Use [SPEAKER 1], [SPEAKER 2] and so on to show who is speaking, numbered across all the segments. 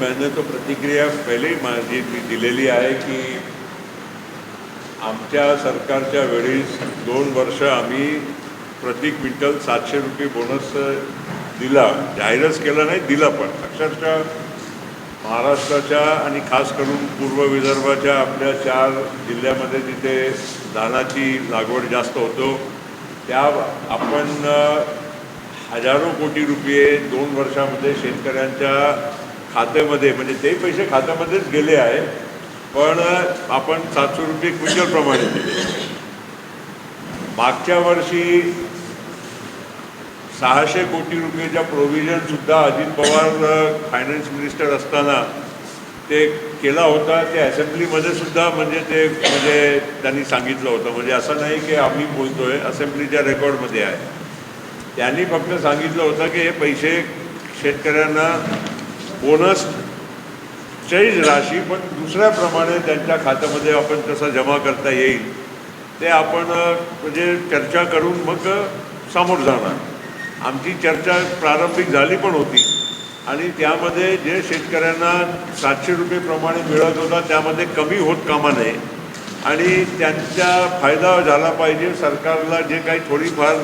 [SPEAKER 1] मैंने तो प्रतिक्रिया पहले ही माझी मी दिलेली आहे की आमच्या सरकारच्या वेळेस 2 वर्ष आम्ही प्रति क्विंटल 700 रुपये बोनस दिला, जाहीरच केला नाही, दिला पण अक्षरशः महाराष्ट्राच्या आणि खास करून पूर्व विदर्भाच्या आपल्या 4 जिल्ह्यामध्ये जिथे धानाची लागवड जास्त होतो त्या आपण हजारो कोटी रुपये 2 वर्षामध्ये शेतकऱ्यांच्या खात्यामध्ये, म्हणजे ते पैसे खात्यामध्येच गेले आहे, पण आपण 700 रुपये क्विंटल प्रमाणे दिले. मागच्या वर्षी 600 कोटी रुपयेचा प्रोव्हिजनसुद्धा अजित पवार फायनान्स मिनिस्टर असताना ते केला होता. ते असेंब्लीमध्ये सुद्धा म्हणजे त्यांनी सांगितलं होतं. म्हणजे असं नाही की आम्ही बोलतोय, असेंब्लीच्या रेकॉर्डमध्ये आहे. त्यांनी फक्त सांगितलं होतं की हे पैसे शेतकऱ्यांना बोनसचीच राशी पण दुसऱ्याप्रमाणे त्यांच्या खात्यामध्ये आपण कसं जमा करता येईल ते आपण म्हणजे चर्चा करून मग समोर जाणार. आमची चर्चा प्रारंभिक झाली पण होती आणि त्यामध्ये जे शेतकऱ्यांना 700 रुपये प्रमाणे मिळत होता त्यामध्ये कमी होत कामा नये आणि त्यांचा फायदा झाला पाहिजे. सरकारला जे काही थोडीफार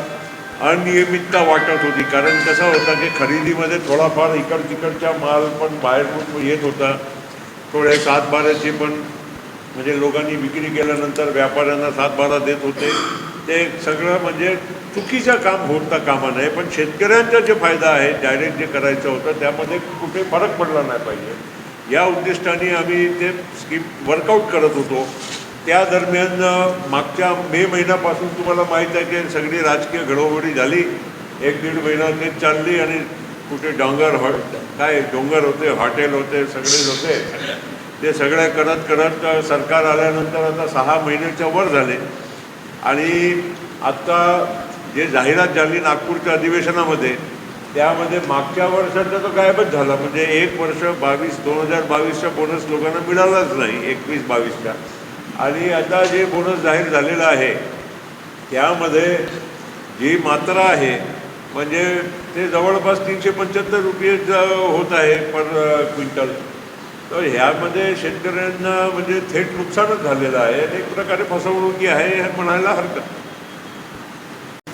[SPEAKER 1] अनियमितता वाटत होती, कारण कसं होतं की खरेदीमध्ये थोडाफार तिकडचा माल पण बाहेरून येत होता, थोडे 7-12चे पण म्हणजे लोकांनी विक्री केल्यानंतर व्यापाऱ्यांना 7-12 देत होते. ते सगळं म्हणजे चुकीचं काम होता कामा नये, पण शेतकऱ्यांचा जे फायदा आहे डायरेक्ट जे करायचं होतं त्यामध्ये कुठे फरक पडला नाही पाहिजे या उद्दिष्टाने आम्ही ते स्कीम वर्कआउट करत होतो. त्या दरम्यान मागच्या मे महिन्यापासून तुम्हाला माहीत आहे की सगळी राजकीय घडोघडी झाली. 1-1.5 महिना ते चालली आणि कुठे डोंगर होते, हॉटेल होते, सगळेच होते. ते सगळ्या करत करत सरकार आल्यानंतर आता 6 महिन्याच्या वर झाले आणि आत्ता जे जाहिरात झाली नागपूरच्या अधिवेशनामध्ये त्यामध्ये मागच्या वर्षाचा तो गायबच झाला. म्हणजे 1 वर्ष 2022चा बोनस लोकांना मिळालाच नाही, 21-22चा. आणि आता जे बोनस जाहीर झालेला आहे त्यामध्ये जी मात्रा आहे म्हणजे ते जवळपास 375 रुपये होत आहे पर क्विंटल. तर ह्यामध्ये शेतकऱ्यांना म्हणजे थेट नुकसानच झालेलं आहे. एक प्रकारे फसवणुकी आहे हे म्हणायला हरकत.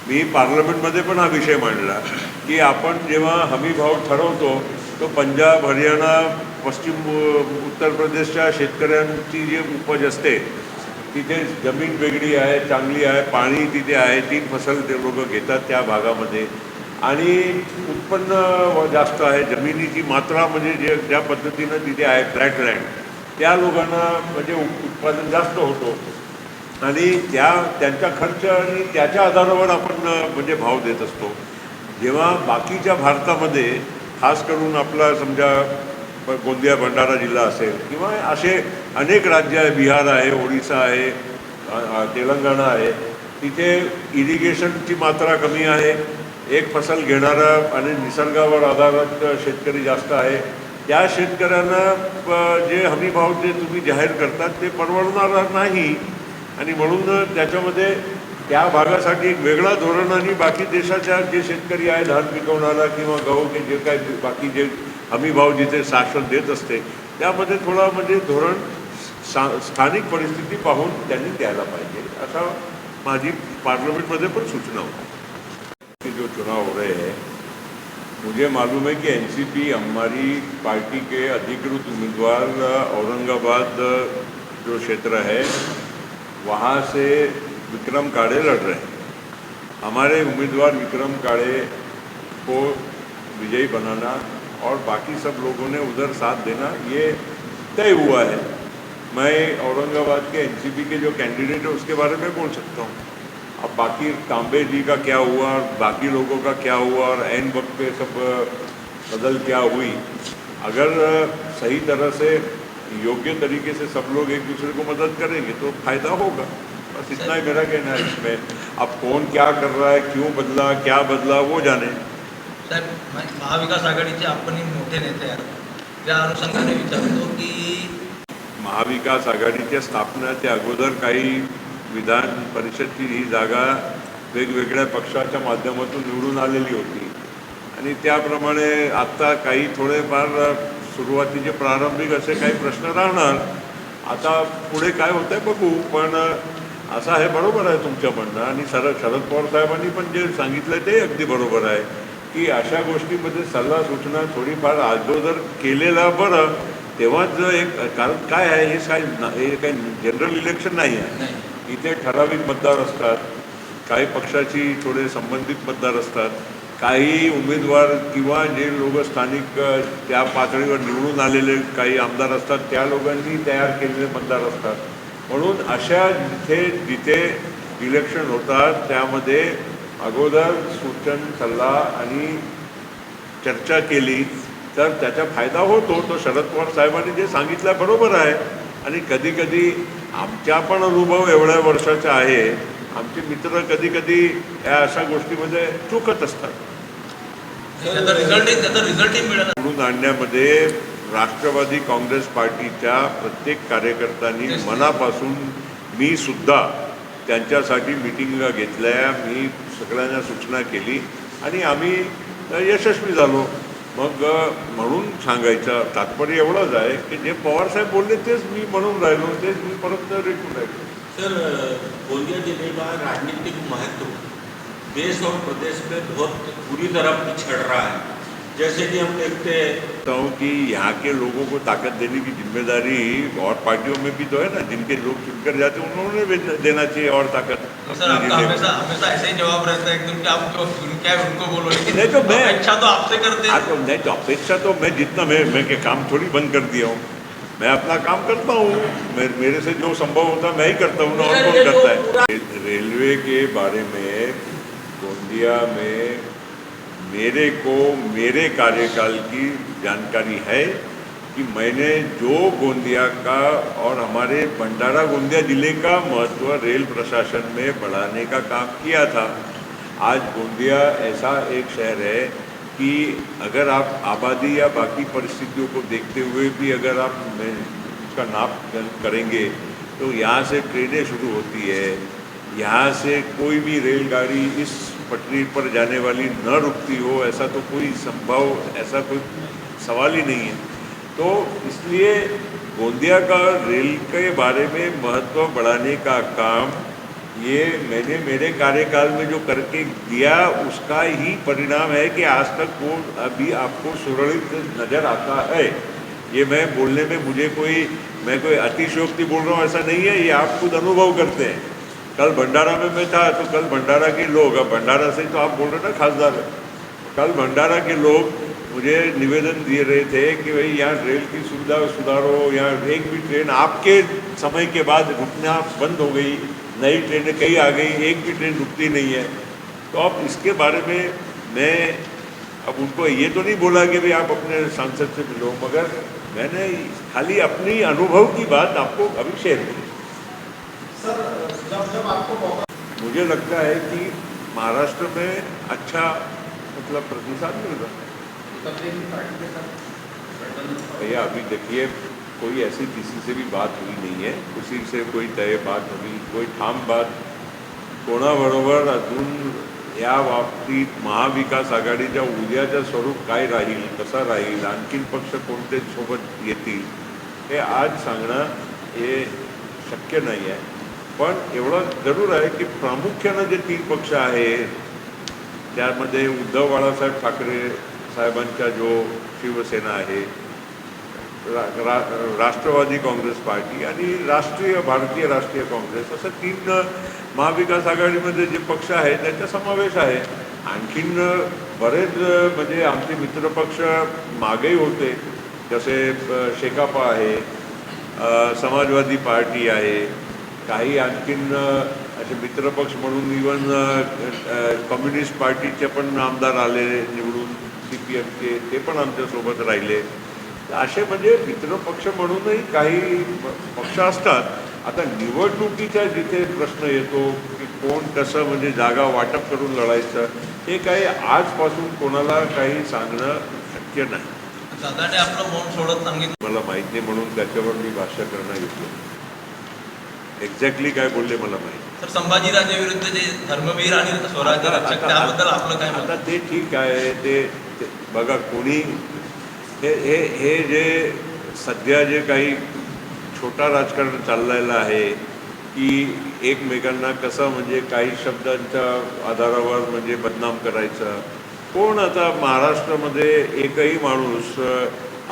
[SPEAKER 1] मी पार्लमेंटमध्ये पण हा विषय मांडला की आपण जेव्हा हमी भाव ठरवतो तो पंजाब, हरियाणा, उत्तर प्रदेशच्या शेतकऱ्यांची जी उपज असते तिथे जमीन वेगळी आहे, चांगली आहे, पाणी तिथे आहे, 3 फसल ते लोक घेतात त्या भागामध्ये आणि उत्पन्न जास्त आहे, जमिनीची मात्रा म्हणजे ज्या पद्धतीनं तिथे आहे फ्लॅटलँड त्या लोकांना म्हणजे उत्पादन जास्त होतो आणि त्यांचा खर्च आणि त्याच्या आधारावर आपण म्हणजे भाव देत असतो. जेव्हा बाकीच्या भारतामध्ये खास करून आपला समजा गोंदिया भंडारा जिल्हा असेल किंवा असे अनेक राज्य आहे, बिहार आहे, ओडिसा आहे, तेलंगणा आहे, तिथे इरिगेशनची मात्रा कमी आहे, एक फसल घेणारा आणि निसर्गावर आधारित शेतकरी जास्त आहे. त्या शेतकऱ्यांना जे हमी भाव जे तुम्ही जाहीर करतात ते परवडणार नाही आणि म्हणून त्याच्यामध्ये त्या भागासाठी एक वेगळा धोरण आणि बाकी देशाच्या जे शेतकरी आहे धान पिकवणारा किंवा गहू के जे काय बाकी जे हमी भाव जिथे शासन देत असते त्यामध्ये थोडा म्हणजे धोरण स्थानिक परिस्थिती पाहून त्यांनी द्यायला पाहिजे असा माझी पार्लियामेंट में पण सूचना होती. जो चुनाव हो रहे हैं मुझे मालूम है कि एनसीपी हमारी पार्टी के अधिकृत उम्मीदवार औरंगाबाद जो क्षेत्र है वहाँ से विक्रम काड़े लड़ रहे हैं. हमारे उम्मीदवार विक्रम काड़े को विजयी बनाना और बाकी सब लोगों ने उधर साथ देना ये तय हुआ है. मैं औरंगाबाद के एनसीपी के जो कैंडिडेट है उसके बारे में बोल सकता हूँ. अब बाकी तांबे जी का क्या हुआ और बाकी लोगों का क्या हुआ और ऐन वक्त पे सब बदल क्या हुई, अगर सही तरह से योग्य तरीके से सब लोग एक दूसरे को मदद करेंगे तो फायदा होगा. बस इतना ही मेरा कहना है इसमें. अब कौन क्या कर रहा है, क्यों बदला, क्या बदला वो जाने.
[SPEAKER 2] साहेब, महाविकास आघाडीचे आपण मोठे नेते आहेत, त्या अनुषंगाने विचारतो की
[SPEAKER 1] महाविकास आघाडीच्या स्थापनेच्या अगोदर काही विधान परिषदची ही जागा वेगवेगळ्या पक्षाच्या माध्यमातून निवडून आलेली होती आणि त्याप्रमाणे आत्ता काही थोडेफार सुरुवातीचे प्रारंभिक असे काही प्रश्न राहणार. आता पुढे काय होतंय बघू. पण असं आहे, बरोबर आहे तुमच्या म्हणणं. आणि शरद पवार साहेबांनी पण जे सांगितलं ते अगदी बरोबर आहे की अशा गोष्टीमध्ये सल्ला सूचना थोडीफार अगोदर केलेलं बरं. तेव्हाच एक, कारण काय आहे, हे काही जनरल इलेक्शन नाही आहे. इथे ठराविक मतदार असतात, काही पक्षाची थोडे संबंधित मतदार असतात, काही उमेदवार किंवा जे लोक स्थानिक त्या पातळीवर निवडून आलेले काही आमदार असतात, त्या लोकांनी तयार केलेले मतदार असतात. म्हणून अशा जिथे इलेक्शन होतात त्यामध्ये अगोदर सूचन सल्ला आणि चर्चा केली तर त्याचा फायदा होतो. तो शरद पवार साहेबांनी जे सांगितलं बरोबर आहे. आणि कधी कधी आमच्या पण अनुभव एवढ्या वर्षाचा आहे, आमचे मित्र कधी कधी या अशा गोष्टीमध्ये चुकत असतात.
[SPEAKER 2] त्याचा रिझल्टही मिळाला.
[SPEAKER 1] निवडून आणण्यामध्ये राष्ट्रवादी काँग्रेस पार्टीच्या प्रत्येक कार्यकर्त्यांनी मनापासून, मी सुद्धा त्यांच्यासाठी मिटिंगा घेतल्या, मी सगळ्यांना सूचना केली आणि आम्ही यशस्वी झालो. मग म्हणून सांगायचं तात्पर्य एवढंच आहे की जे पवारसाहेब बोलले तेच मी म्हणून राहिलो, तेच मी परत रेटून राहिलो.
[SPEAKER 3] सर, गोंदिया जिले का राजनीतिक महत्व देश और प्रदेश में बहुत बुरी तरह पिछड़ रहा है. जैसे कि हम देखते
[SPEAKER 1] हूँ कि यहाँ के लोगों को ताकत देने की जिम्मेदारी और पार्टियों में भी तो है ना. जिनके लोग चुनकर जाते हैं उन्होंने भी देना चाहिए और ताकत.
[SPEAKER 2] सर, आपका हमेशा ऐसे ही जवाब रहता है एकदम कि आप जो चुन के आए उनको बोलो, लेकिन
[SPEAKER 1] नहीं तो मैं
[SPEAKER 2] अपेक्षा तो आपसे करते हैं.
[SPEAKER 1] नहीं तो अपेक्षा तो मैं जितना मैं के काम थोड़ी बंद कर दिया हूँ. मैं अपना काम करता हूँ. मेरे से जो संभव होता है मैं ही करता हूँ ना, और कौन करता है. रेलवे के बारे में गोंदिया में मेरे को मेरे कार्यकाल की जानकारी है कि मैंने जो गोंदिया का और हमारे भंडारा गोंदिया जिले का महत्व रेल प्रशासन में बढ़ाने का काम किया था. आज गोंदिया ऐसा एक शहर है कि अगर आप आबादी या बाकी परिस्थितियों को देखते हुए भी अगर आप उसका नाप करेंगे तो यहाँ से ट्रेनें शुरू होती है, यहाँ से कोई भी रेलगाड़ी इस पटरी पर जाने वाली न रुकती हो, ऐसा तो कोई संभव, ऐसा कोई सवाल ही नहीं है. तो इसलिए गोंदिया का रेल के बारे में महत्व बढ़ाने का काम ये मैंने मेरे कार्यकाल में जो करके दिया उसका ही परिणाम है कि आज तक वो अभी आपको सुरक्षित नज़र आता है. ये मैं बोलने में मैं कोई अतिशयोक्ति बोल रहा हूँ ऐसा नहीं है, ये आप खुद अनुभव करते हैं. कल भंडारा में मैं था तो कल भंडारा के लोग, अब भंडारा से तो आप बोल रहे ना खासदार, कल भंडारा के लोग मुझे निवेदन दिए रहे थे कि भाई यहाँ रेल की सुविधा सुधारो, यहाँ एक भी ट्रेन आपके समय के बाद रुकना बंद हो गई, नई ट्रेनें कई आ गई, एक भी ट्रेन रुकती नहीं है. तो अब इसके बारे में मैं अब उनको ये तो नहीं बोला कि भाई आप अपने सांसद से मिलो, मगर मैंने खाली अपनी अनुभव की बात आपको अभी शेयर की.
[SPEAKER 4] जब आपको
[SPEAKER 1] मुझे लगता है कि महाराष्ट्र में अच्छा मतलब प्रतिसाद मिल रहा है. भैया अभी देखिए, कोई ऐसी किसी से भी बात हुई नहीं है, किसी से कोई तय बात हुई, कोई ठाम बात कोणाबरोबर अजून या बाबतीत महाविकास आघाडीच्या उद्याचं स्वरूप काय राहील, कसा राहील, आणखीन पक्ष कोणते सोबत येतील हे आज सांगणं हे शक्य नाही आहे. पण एवढं जरूर आहे की प्रामुख्यानं जे 3 पक्ष आहेत त्यामध्ये उद्धव बाळासाहेब ठाकरे साहेबांचा जो शिवसेना आहे, राष्ट्रवादी काँग्रेस पार्टी आणि भारतीय राष्ट्रीय काँग्रेस, असं 3 महाविकास आघाडीमध्ये जे पक्ष आहेत त्यांचा समावेश आहे. आणखीन बरेच म्हणजे आमचे मित्रपक्ष मागेही होते, जसे शेकापा आहे, समाजवादी पार्टी आहे, काही आणखीन असे मित्रपक्ष म्हणून इवन कम्युनिस्ट पार्टीचे पण आमदार आले निवडून, CPMचे, ते पण आमच्यासोबत राहिले. असे म्हणजे मित्रपक्ष म्हणूनही काही पक्ष असतात. आता निवडणुकीचा जिथे प्रश्न येतो की कोण कसं म्हणजे जागा वाटप करून लढायचं, हे काही आजपासून कोणाला काही सांगणं शक्य नाही.
[SPEAKER 2] दादाने आपलं मौन सोडत सांगितलं,
[SPEAKER 1] मला माहीत नाही म्हणून त्याच्यावर मी भाष्य करणं योग्य. एक्झॅक्टली काय बोलले मला माहिती.
[SPEAKER 2] तर संभाजीराजे विरुद्ध जे धर्मवीर आणि स्वराज्य रक्षक त्याबद्दल आपलं काय मत?
[SPEAKER 1] आता ते ठीक आहे, ते बघा, कोणी हे जे सध्या जे काही छोटा राजकारण चाललेलं आहे की एकमेकांना कसं म्हणजे काही शब्दांच्या आधारावर म्हणजे बदनाम करायचं. कोण आता महाराष्ट्रामध्ये एकही माणूस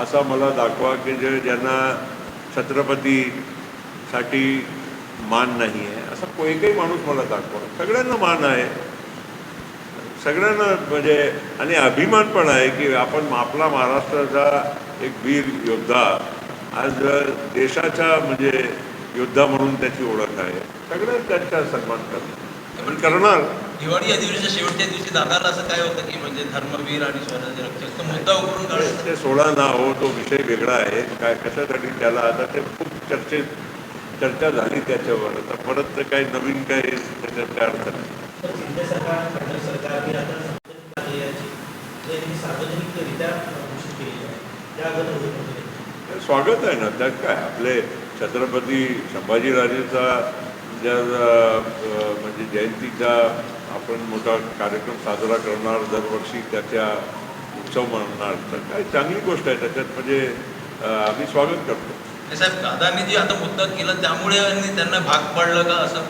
[SPEAKER 1] असा मला दाखवा की ज्यांना छत्रपतीसाठी मान नाही आहे, असा एकही माणूस मला दाखवा. सगळ्यांना मान आहे, सगळ्यांना म्हणजे आणि अभिमान पण आहे की आपण आपला महाराष्ट्राचा एक वीर योद्धा आज देशाच्या म्हणजे योद्धा म्हणून त्याची ओळख आहे. सगळ्यांना त्यांचा सन्मान करणार.
[SPEAKER 2] दिवाळी अधिवेशनाच्या शेवटच्या दिवशी दादाला असं काय होतं की म्हणजे धर्मवीर आणि स्वराज्य रक्षक तो मुद्दा उकरून काढतो.
[SPEAKER 1] ते सोडा ना हो, तो विषय वेगळा आहे. काय कशासाठी त्याला आता ते खूप चर्चा झाली त्याच्यावर. आता परत तर काही नवीन काही त्याच्यात काय अर्थ नाही. स्वागत आहे ना त्यात काय. आपले छत्रपती संभाजीराजेचा म्हणजे जयंतीचा आपण मोठा कार्यक्रम साजरा करणार, दरवर्षी त्याच्या उत्सव म्हणणार, तर काय चांगली गोष्ट आहे त्याच्यात. म्हणजे आम्ही स्वागत करतो.
[SPEAKER 2] साहेब दादांनी जी आता मुद्दा केला त्यामुळे त्यांना भाग पडलं का असं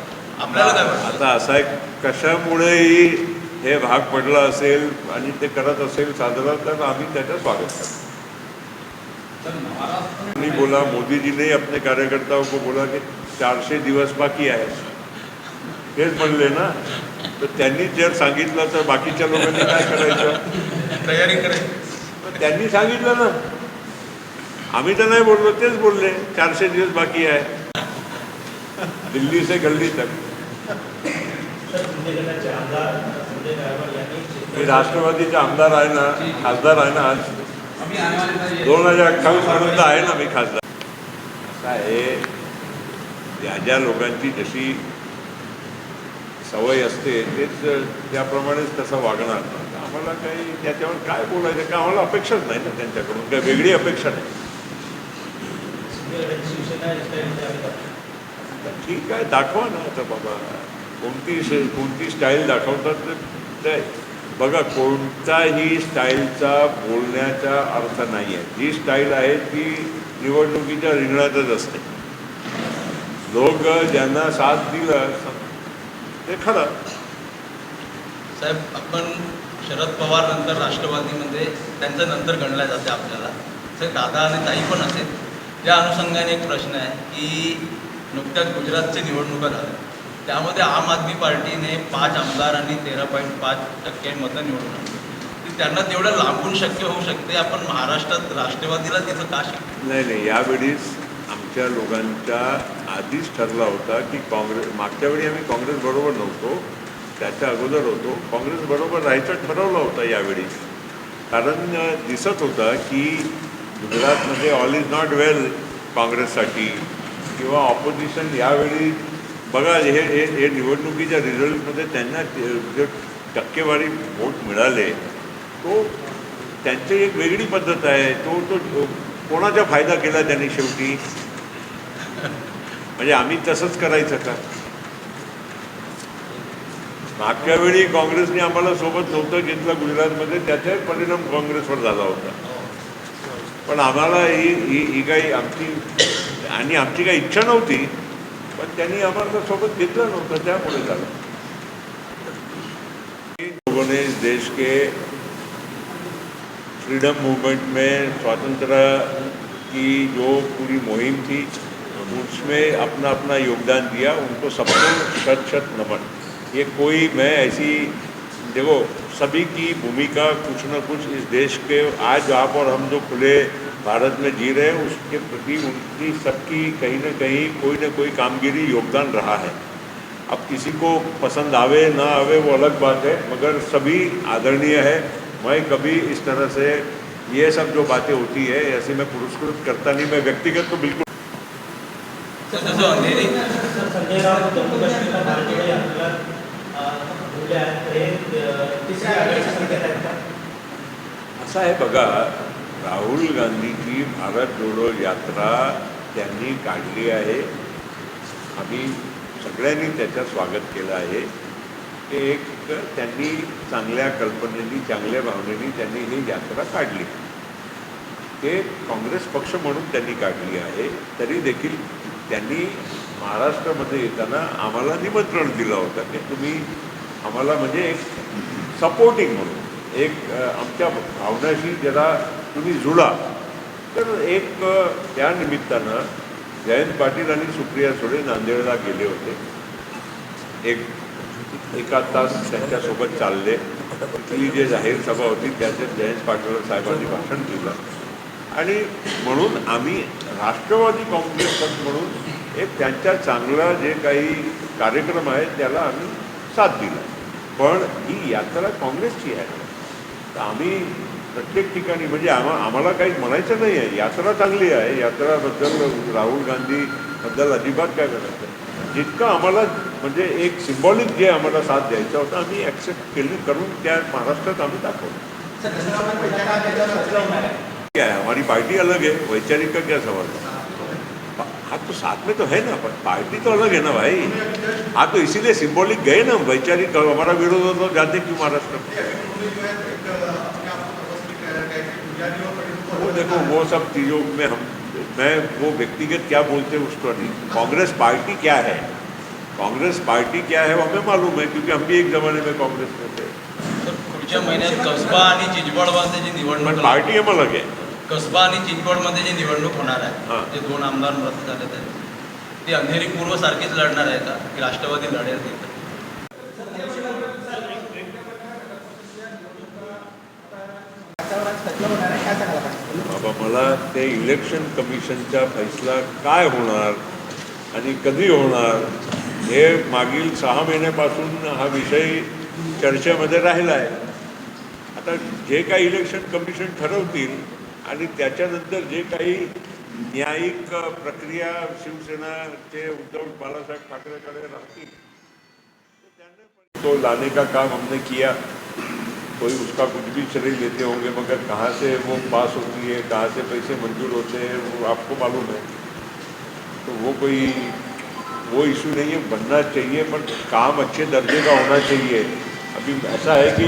[SPEAKER 2] आपल्याला काय वाटतं?
[SPEAKER 1] आता असं आहे, कशामुळेही हे भाग पडला असेल आणि ते करत असेल साजरा, तर आम्ही त्याचं स्वागत करतो. बोला, मोदी जी ने अपने कार्यकर्ताओं को बोला कि 400 दिवस बाकी आहे, तेच म्हणले ना. तर त्यांनी जर सांगितलं तर बाकीच्या लोकांनी काय करायचं,
[SPEAKER 2] तयारी करायची.
[SPEAKER 1] त्यांनी सांगितलं ना, आम्ही तर नाही बोललो, तेच बोलले 400 दिवस बाकी आहे, दिल्ली से गल्ली तक. मी राष्ट्रवादीचे आमदार आहे ना, खासदार आहे ना, आज 2028 पर्यंत आहे ना मी खासदार. असं आहे, ज्या लोकांची जशी सवय असते तेच त्याप्रमाणेच तसं वागणार. आम्हाला काही त्याच्यावर काय बोलायचं का, आम्हाला अपेक्षाच नाही ना त्यांच्याकडून, काही वेगळी अपेक्षा नाही. ठीक आहे, दाखवा ना आता बाबा, कोणती स्टाईल दाखवतात ते बघा. कोणताही स्टाईलचा बोलण्याचा अर्थ नाही आहे. जी स्टाईल आहे ती निवडणुकीच्या रिंगणातच असते. लोक ज्यांना साथ दिलं ते खरं.
[SPEAKER 2] साहेब, आपण शरद पवार नंतर राष्ट्रवादीमध्ये त्यांचं नंतर गणल्या जाते आपल्याला. तर दादा आणि ताई पण असेल. त्या अनुषंगाने एक प्रश्न आहे की नुकत्याच गुजरातची निवडणुका झाल्या, त्यामध्ये आम आदमी पार्टीने 5 आमदार आणि 13.5% मतं निवडून आणली. त्यांना तेवढं लांबून शक्य होऊ शकते. आपण महाराष्ट्रात राष्ट्रवादीला तिथं का शक्य
[SPEAKER 1] नाही. यावेळीच आमच्या लोकांच्या आधीच ठरला होता की मागच्या वेळी आम्ही काँग्रेसबरोबर नव्हतो, त्याच्या अगोदर होतो. काँग्रेसबरोबर राहायचं ठरवलं होतं यावेळी. कारण दिसत होतं की गुजरातमध्ये ऑल इज नॉट वेल काँग्रेससाठी किंवा ऑपोजिशन. यावेळी बघा, हे निवडणुकीच्या रिझल्टमध्ये त्यांना जो टक्केवारी वोट मिळाले तो त्यांची एक वेगळी पद्धत आहे. तो कोणाचा फायदा केला त्यांनी शेवटी. म्हणजे आम्ही तसंच करायचं का. मागच्या वेळी काँग्रेसने आम्हाला सोबत नव्हतं घेतलं गुजरातमध्ये, त्याचा परिणाम काँग्रेसवर झाला होता. पण आम्हाला ही काही आमची काही इच्छा नव्हती, पण त्यांनी आम्हाला सोबत घेतलं नव्हतं, त्यामुळे झालं. लोगों ने इस देश के फ्रीडम मूवमेंट में, स्वतंत्रता की जो पूरी मुहिम थी उसमें अपना अपना योगदान दिया. उनको सबको शत नमन. ये कोई मैं ऐसी देखो, सभी की भूमिका कुछ न कुछ इस देश के आज आप और हम जो खुले भारत में जी रहे हैं उसके प्रति उनकी सबकी कहीं न कहीं कोई न कोई कामगिरी योगदान रहा है. अब किसी को पसंद आवे ना आवे वो अलग बात है, मगर सभी आदरणीय है. मैं कभी इस तरह से ये सब जो बातें होती है ऐसे मैं पुरस्कृत करता नहीं. मैं व्यक्तिगत तो बिल्कुल.
[SPEAKER 4] संजय राऊत जम्मू काश्मीरला भारतीय यात्रेला बोलले आहेत, तिसऱ्या आघाडीचे संकेत आहेत का?
[SPEAKER 1] असं आहे बघा, राहुल गांधीची भारत जोडो यात्रा त्यांनी काढली आहे. आम्ही सगळ्यांनी त्याचं स्वागत केलं आहे. ते एक त्यांनी चांगल्या कल्पनेनी, चांगल्या भावनेनी त्यांनी ही यात्रा काढली. ते काँग्रेस पक्ष म्हणून त्यांनी काढली आहे. तरी देखील त्यांनी महाराष्ट्रामध्ये येताना आम्हाला निमंत्रण दिलं होतं की तुम्ही आम्हाला म्हणजे एक सपोर्टिंग म्हणून एक आमच्या भावनाशी जरा तुम्ही जुळा. तर एक त्या निमित्तानं जयंत पाटील आणि सुप्रिया सुळे नांदेडला गेले होते. एका तास त्यांच्यासोबत चालले. तिथली जे जाहीर सभा होती त्याच्यात जयंत पाटील साहेबांनी भाषण केलं आणि म्हणून आम्ही राष्ट्रवादी काँग्रेस पक्ष म्हणून एक त्यांच्या चांगला जे काही कार्यक्रम आहे त्याला आम्ही साथ दिला. पण ही यात्रा काँग्रेसची आहे. तर आम्ही प्रत्येक ठिकाणी म्हणजे आम्हाला काही म्हणायचं नाही आहे. यात्रा चांगली आहे. यात्राबद्दल राहुल गांधीबद्दल अजिबात काय करायचं आहे. जितकं आम्हाला म्हणजे एक सिम्बॉलिक जे आम्हाला साथ द्यायचा होता आम्ही ॲक्सेप्ट केली करून त्या महाराष्ट्रात आम्ही दाखवलं. क्या है हमारी पार्टी अलग है, वैचारिक का क्या सवाल है? हाँ तो साथ में तो है ना, पर पार्टी तो अलग है ना भाई. हाँ तो इसीलिए सिंबॉलिक गए ना. वैचारिक हमारा विरोध हो तो जाते क्यों महाराष्ट्र में? वो देखो वो सब चीज़ों में मैं वो व्यक्तिगत क्या बोलते हैं उसको नहीं. कांग्रेस पार्टी क्या है, कांग्रेस पार्टी क्या है वो हमें मालूम है क्योंकि हम भी एक ज़माने में कांग्रेस में थे.
[SPEAKER 2] पुढच्या महिन्यात कसबा आणि चिंचवडमध्ये जी निवडणूक
[SPEAKER 1] पार्टी हम अलग है.
[SPEAKER 2] कसबा आणि चिंचवडमध्ये जी निवडणूक होणार आहे
[SPEAKER 1] हां.
[SPEAKER 2] जे 2 आमदार मृत झाले आहेत ती अंधेरी पूर्व सारखीच लढणार आहे का की राष्ट्रवादी लढेल तिथं?
[SPEAKER 1] बाबा मला ते इलेक्शन कमिशनचा फैसला काय होणार आणि कधी होणार हे मागील 6 महिन्यापासून हा विषय चर्चेमध्ये राहिला आहे. आता जे काही इलेक्शन कमिशन ठरवतील आणि त्याच्यानंतर जे काही न्यायिक प्रक्रिया शिवसेनाचे उद्धव बाळासाहेब ठाकरेकडे राहतील तो लाने का काम हमने किया. कोई उसका कुछ भी चले लेते होंगे मगर कहाँ से वो पास होती है, कहाँ से पैसे मंजूर होते हैं वो आपको मालूम है. तो वो इशू नहीं है. बनना चाहिए पर काम अच्छे दर्जे का होना चाहिए. अभी ऐसा है कि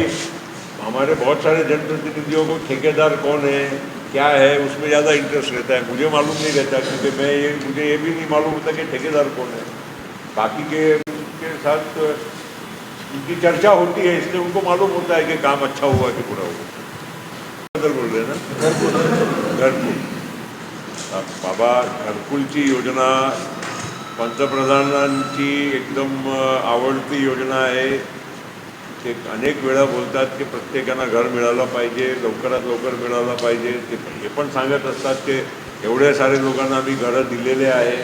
[SPEAKER 1] हमारे बहुत सारे जनप्रतिनिधियों को ठेकेदार कौन है क्या है उसमें ज़्यादा इंटरेस्ट रहता है. मुझे मालूम नहीं रहता क्योंकि मुझे ये भी नहीं मालूम होता कि ठेकेदार कौन है. बाकी के साथ उनकी चर्चा होती है इसलिए उनको मालूम होता है कि काम अच्छा हुआ कि बुरा हुआ. बदल बोल रहे ना घरकुल. बाबा घरकुलची योजना पंतप्रधानांची एकदम आवडती योजना आहे. ते अनेक वेळा बोलतात की प्रत्येकांना घर मिळालं पाहिजे, लवकरात लवकर मिळालं पाहिजे. ते हे पण सांगत असतात की एवढ्या सारे लोकांना आम्ही घरं दिलेले आहे.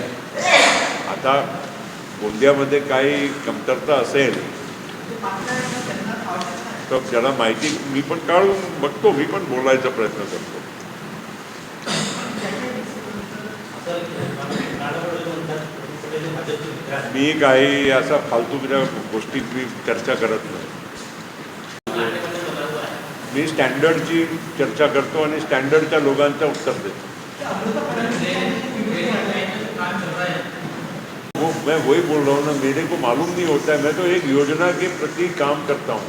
[SPEAKER 1] आता गोंदियामध्ये काही कमतरता असेल तर ज्याला माहिती मी पण काढून बघतो. मी पण बोलायचा प्रयत्न करतो. मी काही असा फालतूच्या गोष्टी मी चर्चा करत नाही. मी स्टँडर्डची चर्चा करतो आणि स्टँडर्डच्या लोकांचं उत्तर देतो. मैं वही बोल रहा हूँ ना, मेरे को मालूम नहीं होता है. मैं तो एक योजना के प्रति काम करता हूँ.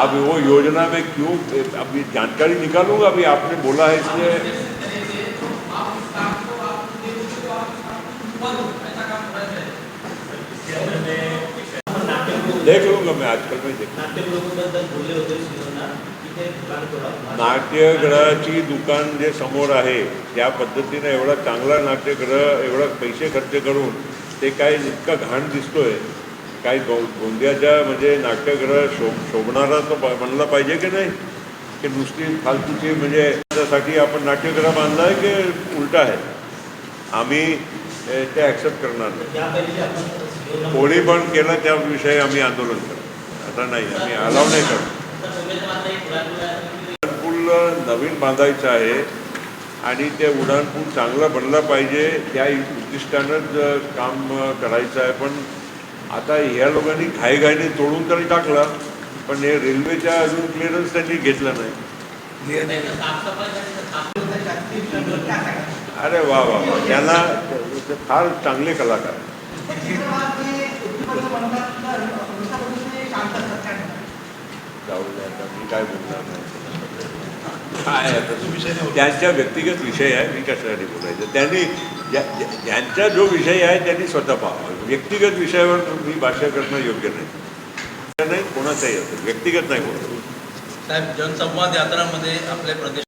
[SPEAKER 1] अब वो योजना में क्यों अभी जानकारी निकालूंगा. अभी आपने बोला है इसलिए देख लूँगा. मैं आजकल में देख नाट्यगृहाची दुकान जे समोर आहे त्या पद्धतीने एवढा चांगला नाट्यगृह एवढा पैसे खर्च करून ते काय इतका घाण दिसतोय. काही गोंदियाच्या म्हणजे नाट्यगृह शोभणारा तो बनला पाहिजे की नाही की नुसती फालतूची म्हणजे त्यासाठी आपण नाट्यगृह बांधला आहे की उलटा आहे. आम्ही ते ॲक्सेप्ट करणार नाही. कोणी पण केलं त्याविषयी आम्ही आंदोलन करतो. आता नाही आम्ही अलाव नाही करतो. पूल नवीन बांधायचं आहे आणि ते उड्डाणपूल चांगलं बनलं पाहिजे त्या उद्दिष्टानंच काम करायचं आहे. पण आता ह्या लोकांनी घाईघाईने तोडून तरी टाकला पण हे रेल्वेच्या अजून क्लिअरन्स त्यांनी घेतलं नाही. अरे वा वा त्यांना फार चांगले कलाकार. जाऊ द्या मी काय बोलणार नाही. काय आता त्यांच्या व्यक्तिगत विषय आहे, मी कशासाठी बोलायचं. त्यांनी ज्यांचा जो विषय आहे त्यांनी स्वतः पाहावा. व्यक्तिगत विषयावर मी भाष्य करणं योग्य नाही. कोणाचाही असेल, व्यक्तिगत नाही बोलतो.
[SPEAKER 2] साहेब, जनसंवाद यात्रामध्ये आपले प्रदेश